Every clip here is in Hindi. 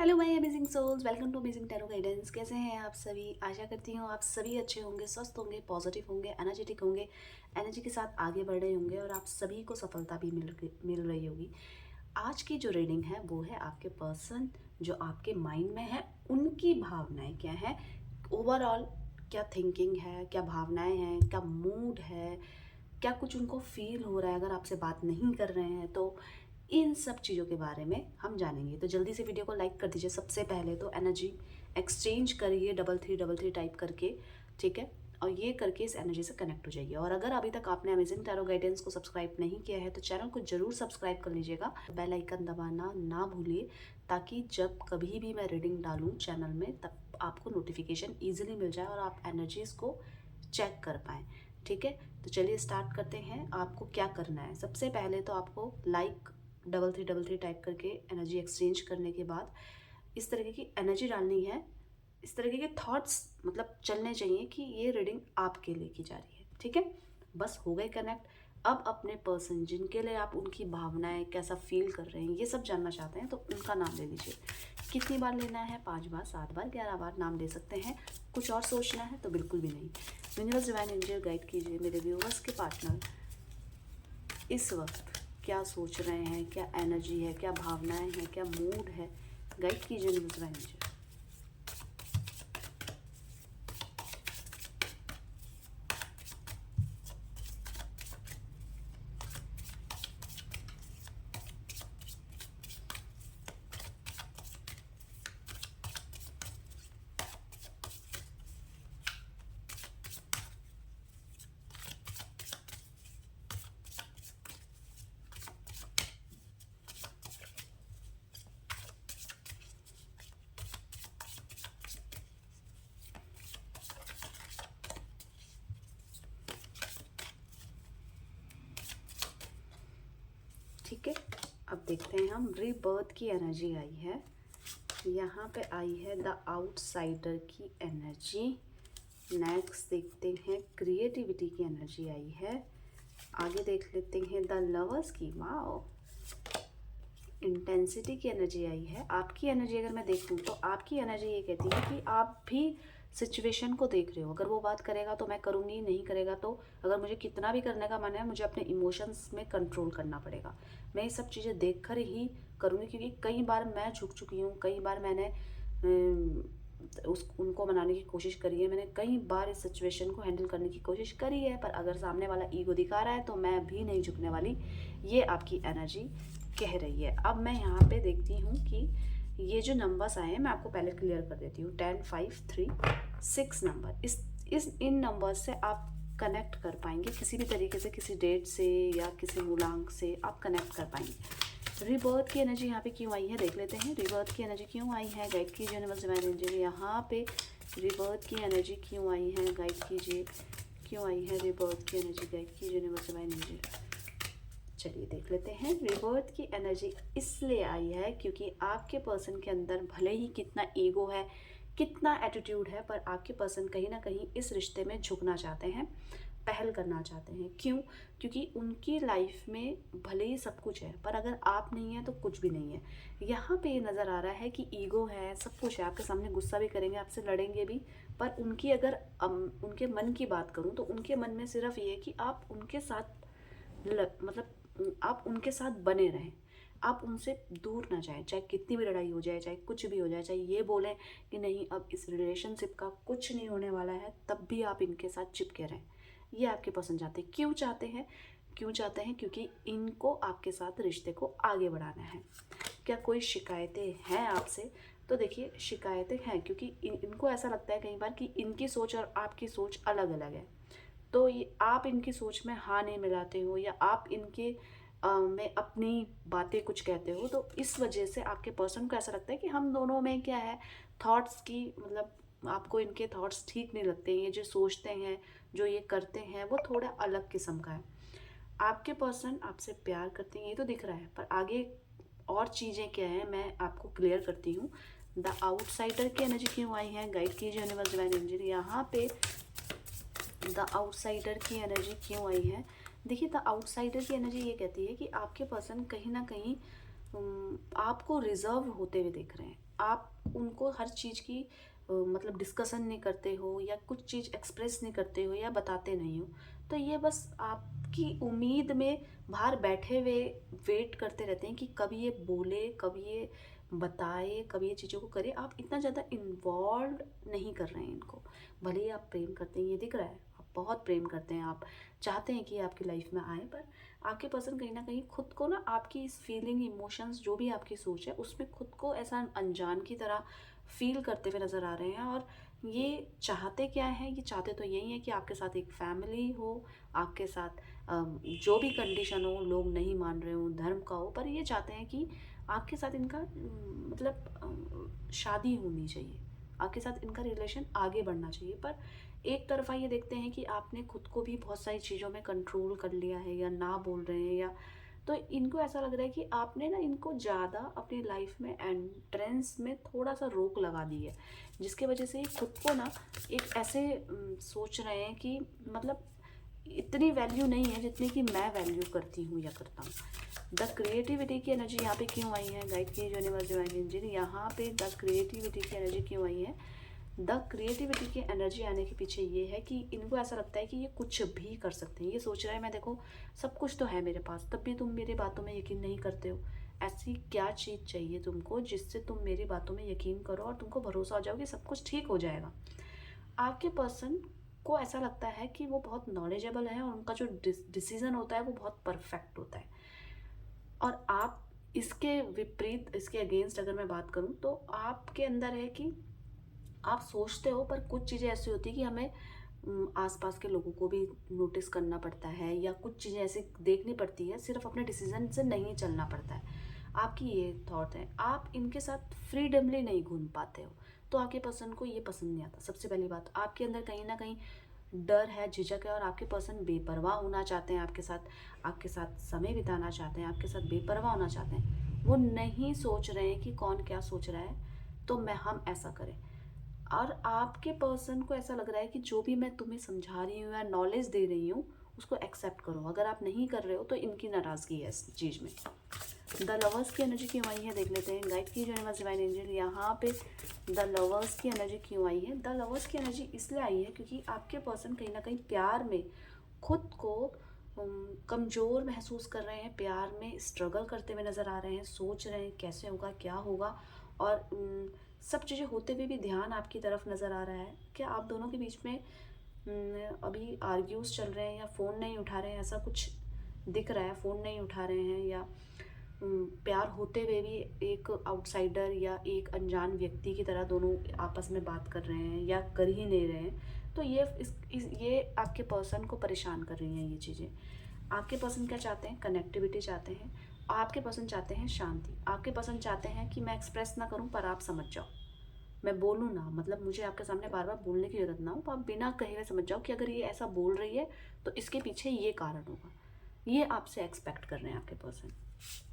Hello my amazing souls, welcome to amazing tarot guidance. कैसे हैं आप सभी? आशा करती हूँ आप सभी अच्छे होंगे, स्वस्थ होंगे, पॉजिटिव होंगे, एनर्जेटिक होंगे, एनर्जी के साथ आगे बढ़ रहे होंगे और आप सभी को सफलता भी मिल रही होगी। आज की जो रीडिंग है वो है आपके पर्सन जो आपके माइंड में है, उनकी भावनाएं क्या है, ओवरऑल क्या थिंकिंग है, क्या भावनाएं हैं, क्या मूड है, क्या कुछ उनको फील हो रहा है अगर आपसे बात नहीं कर रहे हैं तो इन सब चीज़ों के बारे में हम जानेंगे। तो जल्दी से वीडियो को लाइक कर दीजिए। सबसे पहले तो एनर्जी एक्सचेंज करिए 3333 टाइप करके, ठीक है, और ये करके इस एनर्जी से कनेक्ट हो जाइए। और अगर अभी तक आपने अमेजिंग टैरो गाइडेंस को सब्सक्राइब नहीं किया है तो चैनल को जरूर सब्सक्राइब कर लीजिएगा, बेल आइकन दबाना ना भूलिए, ताकि जब कभी भी मैं रीडिंग डालूँ चैनल में तब आपको नोटिफिकेशन ईजिली मिल जाए और आप एनर्जीज़ को चेक कर पाएँ। ठीक है, तो चलिए स्टार्ट करते हैं। आपको क्या करना है, सबसे पहले तो आपको लाइक 3333 टाइप करके एनर्जी एक्सचेंज करने के बाद इस तरीके की एनर्जी डालनी है, इस तरीके के थॉट्स मतलब चलने चाहिए कि ये रीडिंग आपके लिए की जा रही है। ठीक है, बस हो गए कनेक्ट। अब अपने पर्सन जिनके लिए आप उनकी भावनाएं कैसा फील कर रहे हैं ये सब जानना चाहते हैं तो उनका नाम ले लीजिए। कितनी बार लेना है? 5 बार, 7 बार, 11 बार नाम ले सकते हैं। कुछ और सोचना है तो बिल्कुल भी नहीं। यूनिवर्स डिवाइन एंजल गाइड कीजिए मेरे व्यूवर्स के पार्टनर इस वक्त क्या सोच रहे हैं, क्या एनर्जी है, क्या भावनाएं हैं, क्या मूड है। गाइड कीजिए यूनिवर्स डिवाइन एंजल। ठीक है, अब देखते हैं हम। रीबर्थ की एनर्जी आई है, यहाँ पे आई है द आउटसाइडर की एनर्जी। नेक्स्ट देखते हैं क्रिएटिविटी की एनर्जी आई है। आगे देख लेते हैं द लवर्स की। वाओ, इंटेंसिटी की एनर्जी आई है। आपकी एनर्जी अगर मैं देखूं तो आपकी एनर्जी ये कहती है कि आप भी सिचुएशन को देख रहे हो। अगर वो बात करेगा तो मैं करूँगी, नहीं करेगा तो अगर मुझे कितना भी करने का मन है मुझे अपने इमोशंस में कंट्रोल करना पड़ेगा। मैं ये सब चीज़ें देख कर ही करूँगी, क्योंकि कई बार मैं झुक चुकी हूँ, कई बार मैंने उस उनको मनाने की कोशिश करी है, मैंने कई बार इस सिचुएशन को हैंडल करने की कोशिश करी है, पर अगर सामने वाला ईगो दिखा रहा है तो मैं भी नहीं झुकने वाली। ये आपकी एनर्जी कह रही है। अब मैं यहाँ पे देखती हूँ कि ये जो नंबर्स आए हैं मैं आपको पहले क्लियर कर देती हूँ। 10 5 3 6 नंबर, इस इन नंबर्स से आप कनेक्ट कर पाएंगे किसी भी तरीके से, किसी डेट से या किसी मूलांक से आप कनेक्ट कर पाएंगे। रिबर्थ की एनर्जी यहाँ पे क्यों आई है देख लेते हैं। रिबर्थ की एनर्जी क्यों आई है, गाइड कीजिए यूनिवर्स डिवाइन एंजल। यहाँ पे रिबर्थ की एनर्जी क्यों आई है, गाइड कीजिए। क्यों आई है रिबर्थ की एनर्जी, गाइड कीजिए यूनिवर्स डिवाइन एंजल। चलिए देख लेते हैं। रिबर्थ की एनर्जी इसलिए आई है क्योंकि आपके पर्सन के अंदर भले ही कितना ईगो है, कितना एटीट्यूड है, पर आपके पर्सन कहीं ना कहीं इस रिश्ते में झुकना चाहते हैं, पहल करना चाहते हैं। क्यों? क्योंकि उनकी लाइफ में भले ही सब कुछ है पर अगर आप नहीं है तो कुछ भी नहीं है। यहाँ पे ये नज़र आ रहा है कि ईगो है, सब कुछ है, आपके सामने गुस्सा भी करेंगे, आपसे लड़ेंगे भी, पर उनकी अगर उनके मन की बात करूँ तो उनके मन में सिर्फ ये कि आप उनके साथ मतलब आप उनके साथ बने रहें, आप उनसे दूर ना जाएं। चाहे कितनी भी लड़ाई हो जाए, चाहे कुछ भी हो जाए, चाहे ये बोलें कि नहीं अब इस रिलेशनशिप का कुछ नहीं होने वाला है, तब भी आप इनके साथ चिपके रहें। ये आपके पसंद चाहते हैं। क्यों चाहते हैं? क्यों चाहते हैं? क्योंकि इनको आपके साथ रिश्ते को आगे बढ़ाना है। क्या कोई शिकायतें हैं आपसे? तो देखिए शिकायतें हैं क्योंकि इनको ऐसा लगता है कई बार कि इनकी सोच और आपकी सोच अलग अलग है। तो ये आप इनकी सोच में हाँ नहीं मिलाते हो या आप इनके में अपनी बातें कुछ कहते हो, तो इस वजह से आपके पर्सन को ऐसा लगता है कि हम दोनों में क्या है, थॉट्स की मतलब आपको इनके थॉट्स ठीक नहीं लगते। ये जो सोचते हैं, जो ये करते हैं वो थोड़ा अलग किस्म का है। आपके पर्सन आपसे प्यार करते हैं ये तो दिख रहा है, पर आगे और चीज़ें क्या है मैं आपको क्लियर करती हूँ। द आउटसाइडर की एनर्जी क्यों आई है, गाइड कीजिए यूनिवर्स डिवाइन एनर्जी। यहाँ पे द आउटसाइडर की एनर्जी क्यों आई है? देखिए द आउटसाइडर की एनर्जी ये कहती है कि आपके पर्सन कहीं ना कहीं आपको रिजर्व होते हुए देख रहे हैं। आप उनको हर चीज़ की मतलब डिस्कशन नहीं करते हो या कुछ चीज़ एक्सप्रेस नहीं करते हो या बताते नहीं हो। तो ये बस आपकी उम्मीद में बाहर बैठे हुए वेट करते रहते हैं कि कभी ये बोले, कभी ये बताए, कभी ये चीज़ों को करे। आप इतना ज़्यादा इन्वॉल्व नहीं कर रहे हैं इनको। भले ही आप प्रेम करते हैं, ये दिख रहा है, आप बहुत प्रेम करते हैं, आप चाहते हैं कि ये आपकी लाइफ में आए, पर आपके पर्सन कहीं ना कहीं खुद को ना आपकी इस फीलिंग, इमोशंस, जो भी आपकी सोच है उसमें खुद को ऐसा अनजान की तरह फील करते हुए नज़र आ रहे हैं। और ये चाहते क्या है, ये चाहते तो यही है कि आपके साथ एक फैमिली हो, आपके साथ जो भी कंडीशन हो, लोग नहीं मान रहे हो, धर्म का हो, पर ये चाहते हैं कि आपके साथ इनका मतलब शादी होनी चाहिए, आपके साथ इनका रिलेशन आगे बढ़ना चाहिए। पर एक तरफा ये देखते हैं कि आपने खुद को भी बहुत सारी चीज़ों में कंट्रोल कर लिया है या ना बोल रहे हैं, या तो इनको ऐसा लग रहा है कि आपने ना इनको ज़्यादा अपनी लाइफ में एंट्रेंस में थोड़ा सा रोक लगा दी है, जिसकी वजह से ये खुद को ना एक ऐसे सोच रहे हैं कि मतलब इतनी वैल्यू नहीं है जितनी कि मैं वैल्यू करती हूँ या करता हूँ। द क्रिएटिविटी की एनर्जी यहाँ पे क्यों आई है, गाइड की यूनिवर्स डिवाइन एंजल, यहाँ पे द क्रिएटिविटी की एनर्जी क्यों आई है? द क्रिएटिविटी की एनर्जी आने के पीछे ये है कि इनको ऐसा लगता है कि ये कुछ भी कर सकते हैं। ये सोच रहा है, मैं देखो सब कुछ तो है मेरे पास, तब भी तुम मेरी बातों में यकीन नहीं करते हो। ऐसी क्या चीज़ चाहिए तुमको जिससे तुम मेरी बातों में यकीन करो और तुमको भरोसा हो जाओ कि सब कुछ ठीक हो जाएगा? आपके पर्सन को ऐसा लगता है कि वो बहुत नॉलेजेबल है और उनका जो डिसीजन होता है वो बहुत परफेक्ट होता है। और आप इसके विपरीत, इसके अगेंस्ट अगर मैं बात करूं, तो आपके अंदर है कि आप सोचते हो, पर कुछ चीज़ें ऐसी होती है कि हमें आसपास के लोगों को भी नोटिस करना पड़ता है, या कुछ चीज़ें ऐसी देखनी पड़ती है, सिर्फ अपने डिसीजन से नहीं चलना पड़ता है। आपकी ये थॉट है, आप इनके साथ फ्रीडमली नहीं घूम पाते हो, तो आपके पर्सन को ये पसंद नहीं आता। सबसे पहली बात, आपके अंदर कहीं ना कहीं डर है, झिझक है, और आपके पर्सन बेपरवाह होना चाहते हैं आपके साथ समय बिताना चाहते हैं, आपके साथ बेपरवाह होना चाहते हैं। वो नहीं सोच रहे हैं कि कौन क्या सोच रहा है, तो हम ऐसा करें। और आपके पर्सन को ऐसा लग रहा है कि जो भी मैं तुम्हें समझा रही हूँ या नॉलेज दे रही हूँ उसको एक्सेप्ट करो। अगर आप नहीं कर रहे हो तो इनकी नाराज़गी है इस चीज़ में। द लवर्स की एनर्जी क्यों आई है देख लेते हैं। गाइड की यूनिवर्स डिवाइन एंजल, यहाँ पे द लवर्स की एनर्जी क्यों आई है? द लवर्स की एनर्जी इसलिए आई है क्योंकि आपके पर्सन कहीं ना कहीं प्यार में खुद को कमज़ोर महसूस कर रहे हैं, प्यार में स्ट्रगल करते हुए नज़र आ रहे हैं, सोच रहे हैं कैसे होगा, क्या होगा, और सब चीज़ें होते हुए भी ध्यान आपकी तरफ नज़र आ रहा है। क्या आप दोनों के बीच में अभी आर्ग्यूज चल रहे हैं या फ़ोन नहीं उठा रहे हैं, ऐसा कुछ दिख रहा है। फ़ोन नहीं उठा रहे हैं, या प्यार होते हुए भी एक आउटसाइडर या एक अनजान व्यक्ति की तरह दोनों आपस में बात कर रहे हैं या कर ही नहीं रहे हैं। तो ये आपके पर्सन को परेशान कर रही हैं ये चीज़ें। आपके पर्सन क्या चाहते हैं? कनेक्टिविटी चाहते हैं। आपके पर्सन चाहते हैं शांति। आपके पर्सन चाहते हैं कि मैं एक्सप्रेस ना करूं पर आप समझ जाओ, मैं बोलूँ ना, मतलब मुझे आपके सामने बार बार बोलने की ज़रूरत ना हो, तो आप बिना कहे हुए समझ जाओ कि अगर ये ऐसा बोल रही है तो इसके पीछे ये कारण होगा। ये आपसे एक्सपेक्ट कर रहे हैं आपके पर्सन।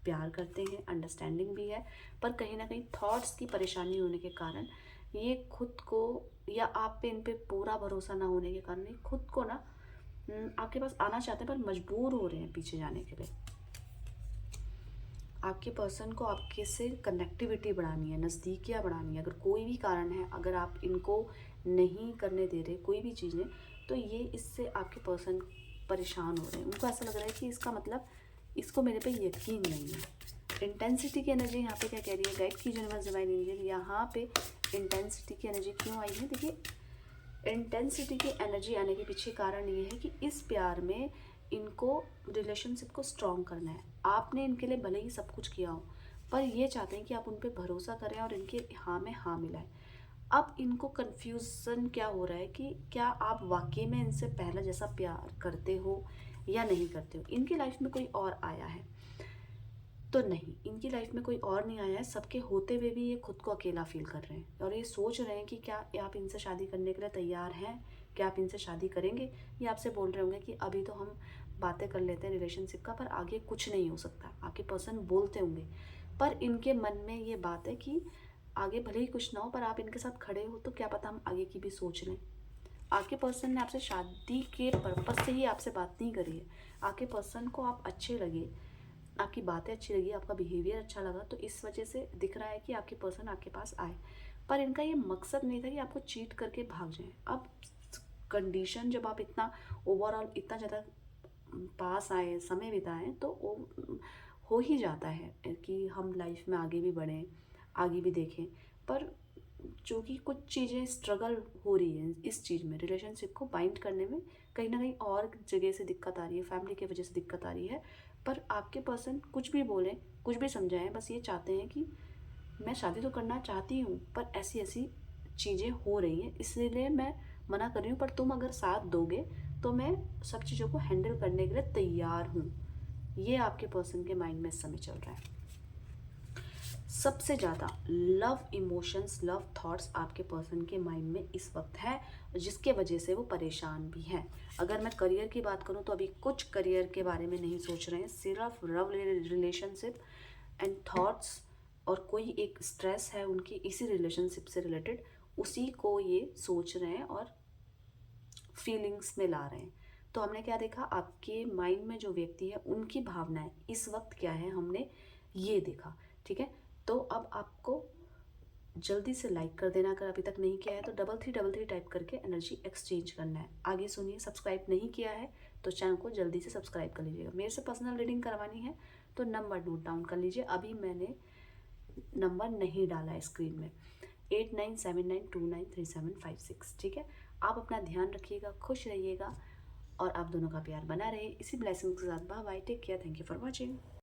प्यार करते हैं, अंडरस्टैंडिंग भी है, पर कहीं ना कहीं थॉट्स की परेशानी होने के कारण ये खुद को, या आप पे इन पे पूरा भरोसा ना होने के कारण ये खुद को ना आपके पास आना चाहते हैं पर मजबूर हो रहे हैं पीछे जाने के लिए। आपके पर्सन को आपके से कनेक्टिविटी बढ़ानी है, नज़दीकियाँ बढ़ानी है। अगर कोई भी कारण है, अगर आप इनको नहीं करने दे रहे कोई भी चीज़ें, तो ये इससे आपके पर्सन परेशान हो रहे हैं। उनको ऐसा लग रहा है कि इसका मतलब इसको मेरे पे यकीन नहीं है। इंटेंसिटी की एनर्जी यहाँ पे क्या कह रही है? गाइड की यूनिवर्स डिवाइन एंजल, यहाँ पे इंटेंसिटी की एनर्जी क्यों आई है? देखिए, इंटेंसिटी की एनर्जी आने के पीछे कारण ये है कि इस प्यार में इनको रिलेशनशिप को स्ट्रॉन्ग करना है। आपने इनके लिए भले ही सब कुछ किया हो, पर ये चाहते हैं कि आप उन पर भरोसा करें और इनके हाँ में हाँ मिलाएं। अब इनको कन्फ्यूज़न क्या हो रहा है कि क्या आप वाकई में इनसे पहले जैसा प्यार करते हो या नहीं करते हो। इनकी लाइफ में कोई और आया है तो नहीं, इनकी लाइफ में कोई और नहीं आया है। सबके होते हुए भी ये खुद को अकेला फील कर रहे हैं और ये सोच रहे हैं कि क्या आप इनसे शादी करने के लिए तैयार हैं, क्या आप इनसे शादी करेंगे। ये आपसे बोल रहे होंगे कि अभी तो हम बातें कर लेते हैं रिलेशनशिप का, पर आगे कुछ नहीं हो सकता। आपके पर्सन बोलते होंगे, पर इनके मन में ये बात है कि आगे भले ही कुछ ना हो, पर आप इनके साथ खड़े हो तो क्या पता हम आगे की भी सोच लें। आपके पर्सन ने आपसे शादी के पर्पस से ही आपसे बात नहीं करी है। आपके पर्सन को आप अच्छे लगे, आपकी बातें अच्छी लगी, आपका बिहेवियर अच्छा लगा, तो इस वजह से दिख रहा है कि आपके पर्सन आपके पास आए। पर इनका ये मकसद नहीं था कि आपको चीट करके भाग जाएँ। अब कंडीशन जब आप इतना ओवरऑल इतना ज़्यादा पास आए, समय बिताएँ, तो वो हो ही जाता है कि हम लाइफ में आगे भी बढ़ें, आगे भी देखें। पर चूँकि कुछ चीज़ें स्ट्रगल हो रही हैं इस चीज़ में, रिलेशनशिप को बाइंड करने में कहीं न कहीं और जगह से दिक्कत आ रही है, फैमिली की वजह से दिक्कत आ रही है। पर आपके पर्सन कुछ भी बोलें, कुछ भी समझाएँ, बस ये चाहते हैं कि मैं शादी तो करना चाहती हूँ, पर ऐसी-ऐसी चीज़ें हो रही हैं, इसलिए मैं मना कर रही हूँ, पर तुम अगर साथ दोगे, तो मैं सब चीज़ों को हैंडल करने के लिए तैयार हूँ। ये आपके पर्सन के माइंड में इस समय चल रहा है। सबसे ज़्यादा लव इमोशंस, लव थॉट्स आपके पर्सन के माइंड में इस वक्त है, जिसके वजह से वो परेशान भी हैं। अगर मैं करियर की बात करूँ तो अभी कुछ करियर के बारे में नहीं सोच रहे हैं, सिर्फ लव रिलेशनशिप एंड थॉट्स, और कोई एक स्ट्रेस है उनकी इसी रिलेशनशिप से रिलेटेड, उसी को ये सोच रहे हैं और फीलिंग्स में ला रहे हैं। तो हमने क्या देखा, आपके माइंड में जो व्यक्ति है उनकी भावनाएं इस वक्त क्या है, हमने ये देखा। ठीक है, तो अब आपको जल्दी से लाइक कर देना, अगर अभी तक नहीं किया है तो 3333 टाइप करके एनर्जी एक्सचेंज करना है। आगे सुनिए, सब्सक्राइब नहीं किया है तो चैनल को जल्दी से सब्सक्राइब कर लीजिएगा। मेरे से पर्सनल रीडिंग करवानी है तो नंबर नोट डाउन कर लीजिए, अभी मैंने नंबर नहीं डाला है स्क्रीन में, 8979293756। ठीक है, आप अपना ध्यान रखिएगा, खुश रहिएगा, और आप दोनों का प्यार बना रहे। इसी ब्लेसिंग के साथ bye bye, take care, thank you for watching.